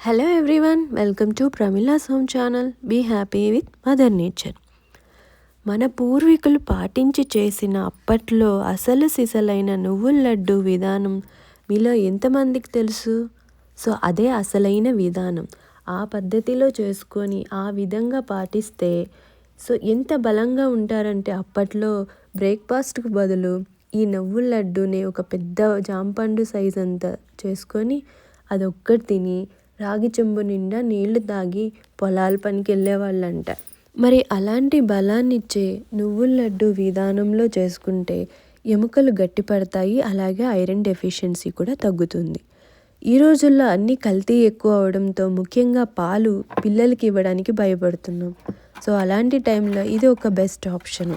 Hello everyone, welcome to Pramila's home channel. Be happy with mother nature. మన పూర్వీకులు పాటించి చేసిన అప్పట్లో అసలు సిసలైన నువ్వుల లడ్డు విధానం మీలో ఎంతమందికి తెలుసు? సో అదే అసలైన విధానం. ఆ పద్ధతిలో చేసుకొని ఆ విధంగా పాటిస్తే ఎంత బలంగా ఉంటారంటే అప్పట్లో బ్రేక్ఫాస్ట్కి బదులు ఈ నువ్వుల లడ్డూని ఒక పెద్ద జాంపండు సైజ్ అంతా చేసుకొని అదొక్కటి తిని రాగి చెంబు నిండా నీళ్లు తాగి పొలాల పనికి వెళ్ళేవాళ్ళంట. మరి అలాంటి బలాన్నిచ్చే నువ్వుల లడ్డు విధానంలో చేసుకుంటే ఎముకలు గట్టిపడతాయి, అలాగే ఐరన్ డెఫిషియన్సీ కూడా తగ్గుతుంది. ఈ రోజుల్లో అన్నీ కల్తీ ఎక్కువ అవడంతో ముఖ్యంగా పాలు పిల్లలకి ఇవ్వడానికి భయపడుతున్నాం. సో అలాంటి టైంలో ఇది ఒక బెస్ట్ ఆప్షన్.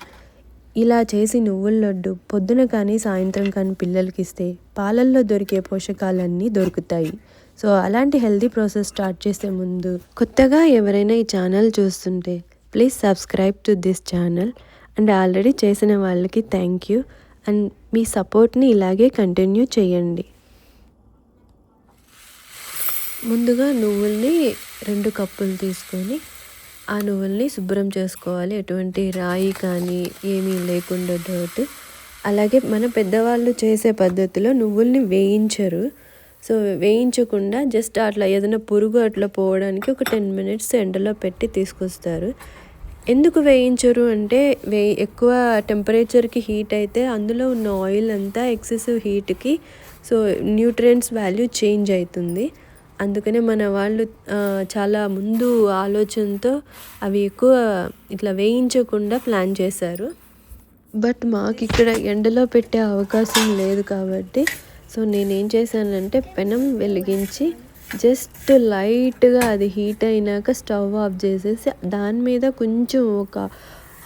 ఇలా చేసి నువ్వుల లడ్డు పొద్దున కానీ సాయంత్రం కానీ పిల్లలకి ఇస్తే పాలల్లో దొరికే పోషకాలన్నీ దొరుకుతాయి. సో అలాంటి హెల్తీ ప్రాసెస్ స్టార్ట్ చేసే ముందు కొత్తగా ఎవరైనా ఈ ఛానల్ చూస్తుంటే please subscribe to this channel. And already చేసిన వాళ్ళకి థ్యాంక్ యూ. అండ్ మీ సపోర్ట్ని ఇలాగే కంటిన్యూ చేయండి. ముందుగా నువ్వుల్ని 2 కప్పులు తీసుకొని ఆ నువ్వుల్ని శుభ్రం చేసుకోవాలి. ఎటువంటి రాయి కానీ ఏమీ లేకుండా డర్ట్. అలాగే మన పెద్దవాళ్ళు చేసే పద్ధతిలో నువ్వుల్ని వేయించరు. సో వేయించకుండా జస్ట్ అట్లా ఏదైనా పురుగు అట్లా పోవడానికి ఒక 10 మినిట్స్ ఎండలో పెట్టి తీసుకొస్తారు. ఎందుకు వేయించరు అంటే ఎక్కువ టెంపరేచర్కి హీట్ అయితే అందులో ఉన్న ఆయిల్ అంతా ఎక్సెసివ్ హీట్కి సో న్యూట్రియంట్స్ వాల్యూ చేంజ్ అవుతుంది. అందుకనే మన వాళ్ళు చాలా ముందు ఆలోచనతో అవి ఎక్కువ ఇట్లా వేయించకుండా ప్లాన్ చేశారు. బట్ మాకు ఇక్కడ ఎండలో పెట్టే అవకాశం లేదు కాబట్టి సో నేనేం చేశానంటే పెనం వెలిగించి జస్ట్ లైట్గా అది హీట్ అయినాక స్టవ్ ఆఫ్ చేసేసి దాని మీద కొంచెం ఒక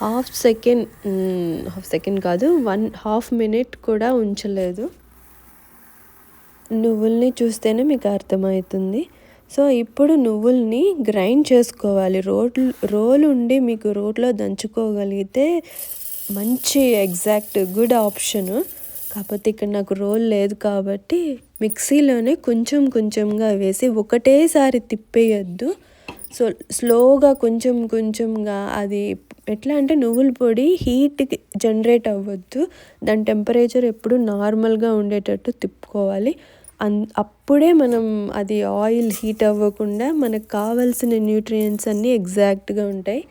హాఫ్ సెకండ్ కాదు, 1/2 మినిట్ కూడా ఉంచలేదు. నువ్వుల్ని చూస్తేనే మీకు అర్థమవుతుంది. సో ఇప్పుడు నువ్వుల్ని గ్రైండ్ చేసుకోవాలి. రోల్ ఉండి మీకు రోట్లో దంచుకోగలిగితే మంచి ఎగ్జాక్ట్ గుడ్ ఆప్షను. కాకపోతే ఇక్కడ నాకు రోల్ లేదు కాబట్టి మిక్సీలోనే కొంచెం కొంచెంగా వేసి ఒకటేసారి తిప్పేయద్దు. సో స్లోగా కొంచెంగా అది ఎట్లా అంటే నువ్వుల పొడి హీట్కి జనరేట్ అవ్వద్దు. దాని టెంపరేచర్ ఎప్పుడు నార్మల్గా ఉండేటట్టు తిప్పుకోవాలి. అప్పుడే మనం అది ఆయిల్ హీట్ అవ్వకుండా మనకు కావాల్సిన న్యూట్రియంట్స్ అన్నీ ఎగ్జాక్ట్గా ఉంటాయి.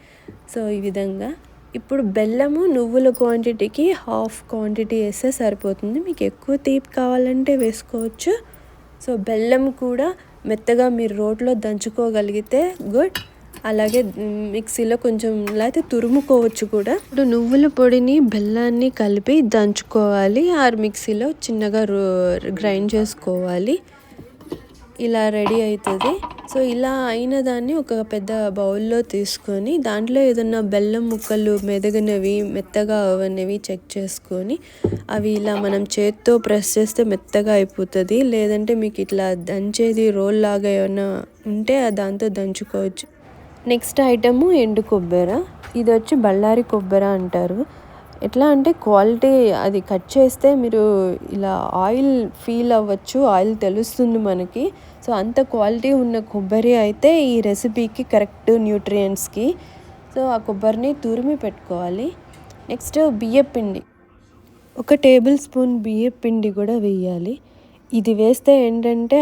సో ఈ విధంగా ఇప్పుడు బెల్లము నువ్వుల క్వాంటిటీకి హాఫ్ క్వాంటిటీ వేస్తే సరిపోతుంది. మీకు ఎక్కువ తీపి కావాలంటే వేసుకోవచ్చు. సో బెల్లం కూడా మెత్తగా మీరు రోట్లో దంచుకోగలిగితే గుడ్. అలాగే మిక్సీలో కొంచెం లేకపోతే తురుముకోవచ్చు కూడా. ఇప్పుడు నువ్వుల పొడిని బెల్లాన్ని కలిపి దంచుకోవాలి, ఆర్ మిక్సీలో చిన్నగా గ్రైండ్ చేసుకోవాలి. ఇలా రెడీ అవుతుంది. సో ఇలా అయిన దాన్ని ఒక పెద్ద బౌల్లో తీసుకొని దాంట్లో ఏదన్నా బెల్లం ముక్కలు మెదగనవి మెత్తగా అవన్నవి చెక్ చేసుకొని అవి ఇలా మనం చేత్తో ప్రెస్ చేస్తే మెత్తగా అయిపోతుంది. లేదంటే మీకు ఇట్లా దంచేది రోల్ లాగా ఏమైనా ఉంటే దాంతో దంచుకోవచ్చు. నెక్స్ట్ ఐటము ఎండు కొబ్బర. ఇది వచ్చి బళ్ళారి కొబ్బర అంటారు. ఎట్లా అంటే క్వాలిటీ అది కట్ చేస్తే మీరు ఇలా ఆయిల్ ఫీల్ అవ్వచ్చు, ఆయిల్ తెలుస్తుంది మనకి. సో అంత క్వాలిటీ ఉన్న కొబ్బరి అయితే ఈ రెసిపీకి కరెక్ట్ న్యూట్రియంట్స్కి. సో ఆ కొబ్బరిని తురిమి పెట్టుకోవాలి. నెక్స్ట్ బియ్యపిండి, 1 టేబుల్ స్పూన్ బియ్యపిండి కూడా వేయాలి. ఇది వేస్తే ఏంటంటే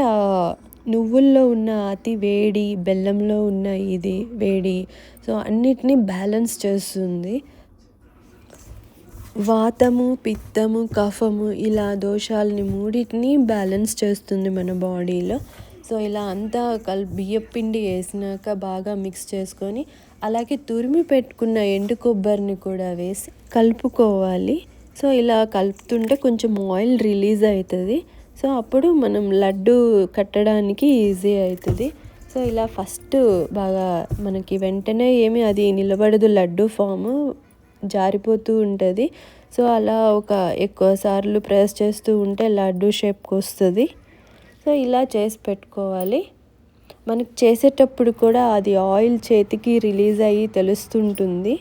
నువ్వుల్లో ఉన్న అతి వేడి, బెల్లంలో ఉన్న ఇది వేడి, సో అన్నిటినీ బ్యాలెన్స్ చేస్తుంది. వాతము, పిత్తము, కఫము ఇలా దోషాలని మూడింటిని బ్యాలెన్స్ చేస్తుంది మన బాడీలో. సో ఇలా అంతా బియ్యపిండి వేసినాక బాగా మిక్స్ చేసుకొని అలాగే తురిమి పెట్టుకున్న ఎండు కొబ్బరిని కూడా వేసి కలుపుకోవాలి. సో ఇలా కలుపుతుంటే కొంచెం ఆయిల్ రిలీజ్ అవుతుంది. సో అప్పుడు మనం లడ్డు కట్టడానికి ఈజీ అవుతుంది. సో ఇలా ఫస్ట్ బాగా మనకి వెంటనే ఏమి అది నిలబడదు, లడ్డు ఫాము జారిపోతూ ఉంటుంది. సో అలా ఎక్కువ సార్లు ప్రెస్ చేస్తూ ఉంటే లడ్డు షేప్కి వస్తుంది. సో ఇలా చేసి పెట్టుకోవాలి. మనకి చేసేటప్పుడు కూడా అది ఆయిల్ చేతికి రిలీజ్ అయ్యి తెలుస్తుంటుంది.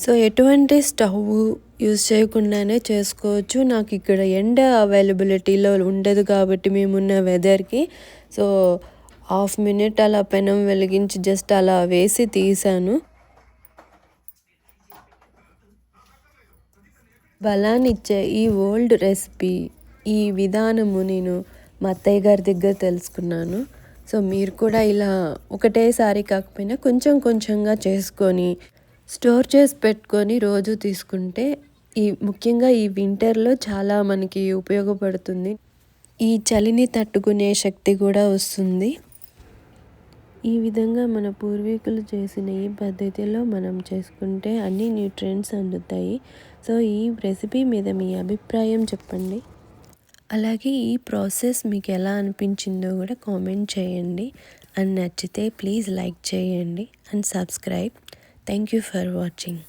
సో ఎటువంటి స్టవ్ యూజ్ చేయకుండానే చేసుకోవచ్చు. నాకు ఇక్కడ ఎండ అవైలబిలిటీలో ఉండదు కాబట్టి మేమున్న వెదర్‌కి. సో, హాఫ్ మినిట్ అలా పెనం వెలిగించి జస్ట్ అలా వేసి తీశాను. బలాన్నిచ్చే ఈ ఓల్డ్ రెసిపీ, ఈ విధానము నేను మా అత్తయ్య గారి దగ్గర తెలుసుకున్నాను. సో, మీరు కూడా ఇలా ఒకటేసారి కాకపోయినా కొంచెం కొంచెంగా చేసుకొని, స్టోర్ చేసి పెట్టుకొని రోజు తీసుకుంటే ముఖ్యంగా ఈ వింటర్‌లో చాలా మనకి ఉపయోగపడుతుంది. ఈ చలిని తట్టుకునే శక్తి కూడా వస్తుంది. ఈ విధంగా మన పూర్వీకులు చేసిన ఈ పద్ధతిలో మనం చేసుకుంటే అన్ని న్యూట్రియంట్స్ అందుతాయి. సో, ఈ రెసిపీ మీద మీ అభిప్రాయం చెప్పండి. అలాగే ఈ ప్రాసెస్ మీకు ఎలా అనిపించిందో కూడా కామెంట్ చేయండి. అండ్ నచ్చితే ప్లీజ్ లైక్ చేయండి and subscribe. Thank you for watching.